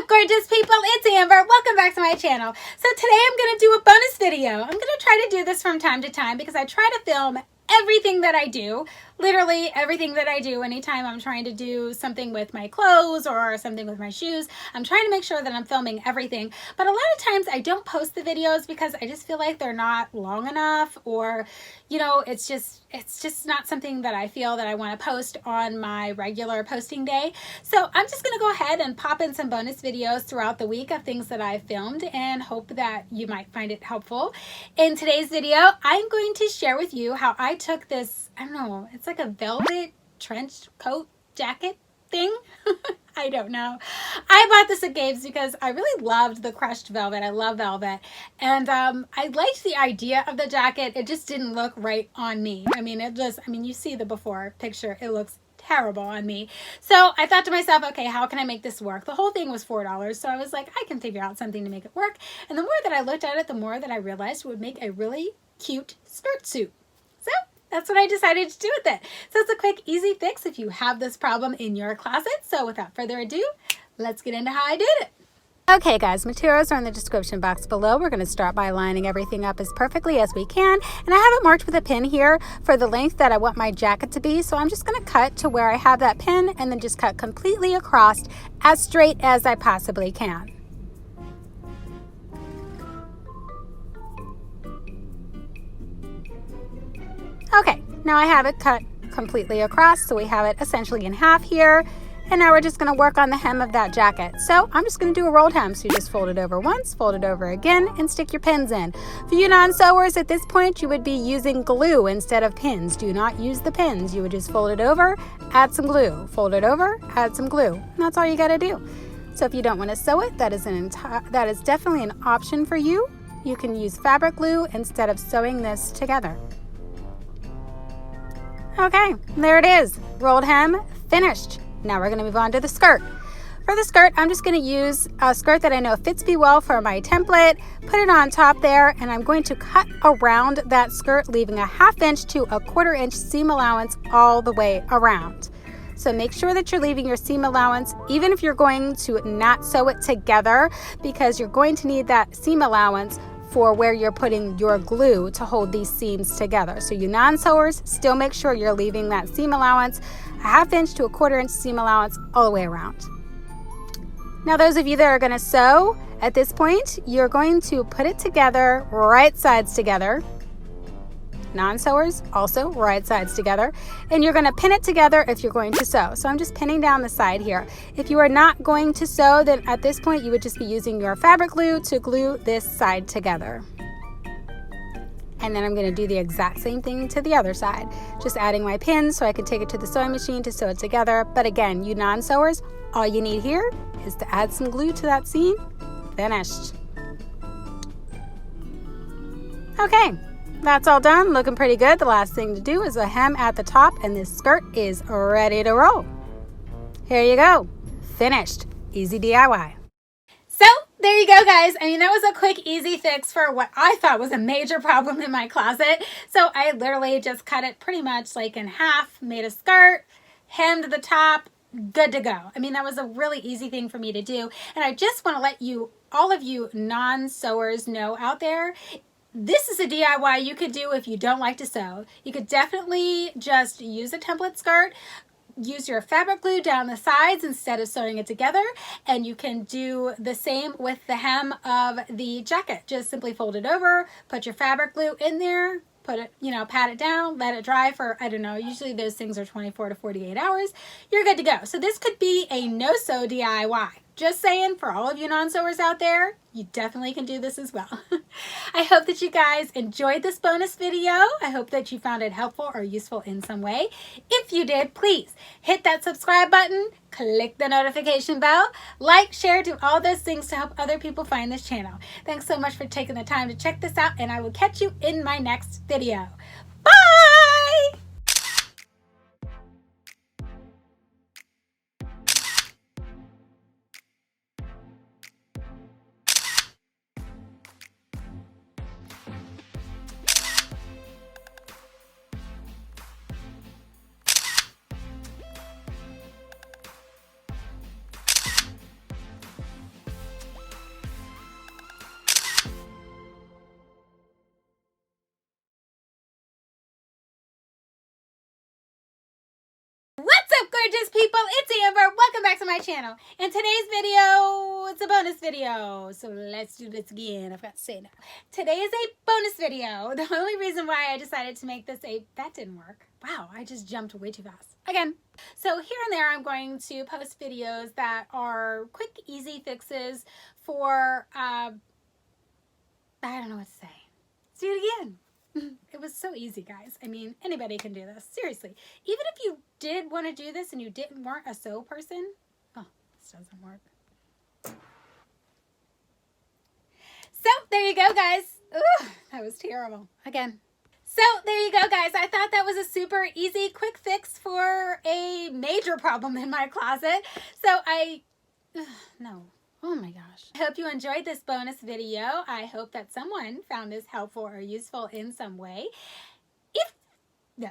up, gorgeous people? It's Amber. Welcome back to my channel. So today I'm going to do a bonus video. I'm going to try to do this from time to time because I try to film everything that I do, literally everything that I do. Anytime I'm trying to do something with my clothes or something with my shoes, I'm trying to make sure that I'm filming everything. But a lot of times I don't post the videos because I just feel like they're not long enough, or you know, it's just not something that I feel that I want to post on my regular posting day. So I'm just going to go ahead and pop in some bonus videos throughout the week of things that I filmed and hope that you might find it helpful. In today's video, I'm going to share with you how I took this, I don't know, it's like a velvet trench coat jacket thing. I don't know. I bought this at Gabe's because I really loved the crushed velvet. I love velvet. And I liked the idea of the jacket. It just didn't look right on me. I mean, you see the before picture. It looks terrible on me. So I thought to myself, okay, how can I make this work? The whole thing was $4. So I was like, I can figure out something to make it work. And the more that I looked at it, the more that I realized it would make a really cute skirt suit. So that's what I decided to do with it. So it's a quick, easy fix if you have this problem in your closet. So without further ado, let's get into how I did it. Okay guys, materials are in the description box below. We're going to start by lining everything up as perfectly as we can. And I have it marked with a pin here for the length that I want my jacket to be. So I'm just going to cut to where I have that pin and then just cut completely across as straight as I possibly can. Okay, now I have it cut completely across, so we have it essentially in half here. And now we're just going to work on the hem of that jacket. So I'm just going to do a rolled hem. So you just fold it over once, fold it over again, and stick your pins in. For you non-sewers, at this point, you would be using glue instead of pins. Do not use the pins. You would just fold it over, add some glue. Fold it over, add some glue. And that's all you got to do. So if you don't want to sew it, that is definitely an option for you. You can use fabric glue instead of sewing this together. Okay, there it is. Rolled hem, finished. Now we're going to move on to the skirt. For the skirt, I'm just going to use a skirt that I know fits me well for my template, put it on top there, and I'm going to cut around that skirt, leaving a 1/2 inch to a 1/4 inch seam allowance all the way around. So make sure that you're leaving your seam allowance, even if you're going to not sew it together, because you're going to need that seam allowance for where you're putting your glue to hold these seams together. So you non-sewers, still make sure you're leaving that seam allowance, a 1/2 inch to a 1/4 inch seam allowance all the way around. Now those of you that are going to sew, at this point, you're going to put it together, right sides together. Non-sewers, also right sides together, and you're going to pin it together if you're going to sew. So I'm just pinning down the side here. If you are not going to sew, then at this point you would just be using your fabric glue to glue this side together. And then I'm going to do the exact same thing to the other side, just adding my pins so I can take it to the sewing machine to sew it together. But again, you non-sewers, all you need here is to add some glue to that seam. Finished. Okay. That's all done, looking pretty good. The last thing to do is a hem at the top, and this skirt is ready to roll. Here you go, finished. Easy DIY. So there you go, guys. I mean, that was a quick, easy fix for what I thought was a major problem in my closet. So I literally just cut it pretty much like in half, made a skirt, hemmed the top, good to go. I mean, that was a really easy thing for me to do. And I just want to let you, all of you non-sewers know out there, this is a DIY you could do if you don't like to sew. You could definitely just use a template skirt, use your fabric glue down the sides instead of sewing it together, and you can do the same with the hem of the jacket. Just simply fold it over, put your fabric glue in there, put it, pat it down, let it dry for, I don't know, usually those things are 24 to 48 hours. You're good to go. So this could be a no-sew DIY. Just saying, for all of you non-sewers out there, you definitely can do this as well. I hope that you guys enjoyed this bonus video. I hope that you found it helpful or useful in some way. If you did, please hit that subscribe button, click the notification bell, like, share, do all those things to help other people find this channel. Thanks so much for taking the time to check this out, and I will catch you in my next video. Bye! What's up, gorgeous people? It's Amber. Welcome back to my channel. In today's video, it's a bonus video. So let's do this again. I've got to say now. Today is a bonus video. The only reason why I decided to make this that didn't work. Wow, I just jumped way too fast. Again. So here and there, I'm going to post videos that are quick, easy fixes for, I don't know what to say. Let's do it again. It was so easy, guys. I mean, anybody can do this. Seriously. Even if you did want to do this and you weren't a sew person. Oh, this doesn't work. So, there you go, guys. Ugh, that was terrible. Again. So, there you go, guys. I thought that was a super easy, quick fix for a major problem in my closet. So, no. Oh my gosh. I hope you enjoyed this bonus video. I hope that someone found this helpful or useful in some way. No.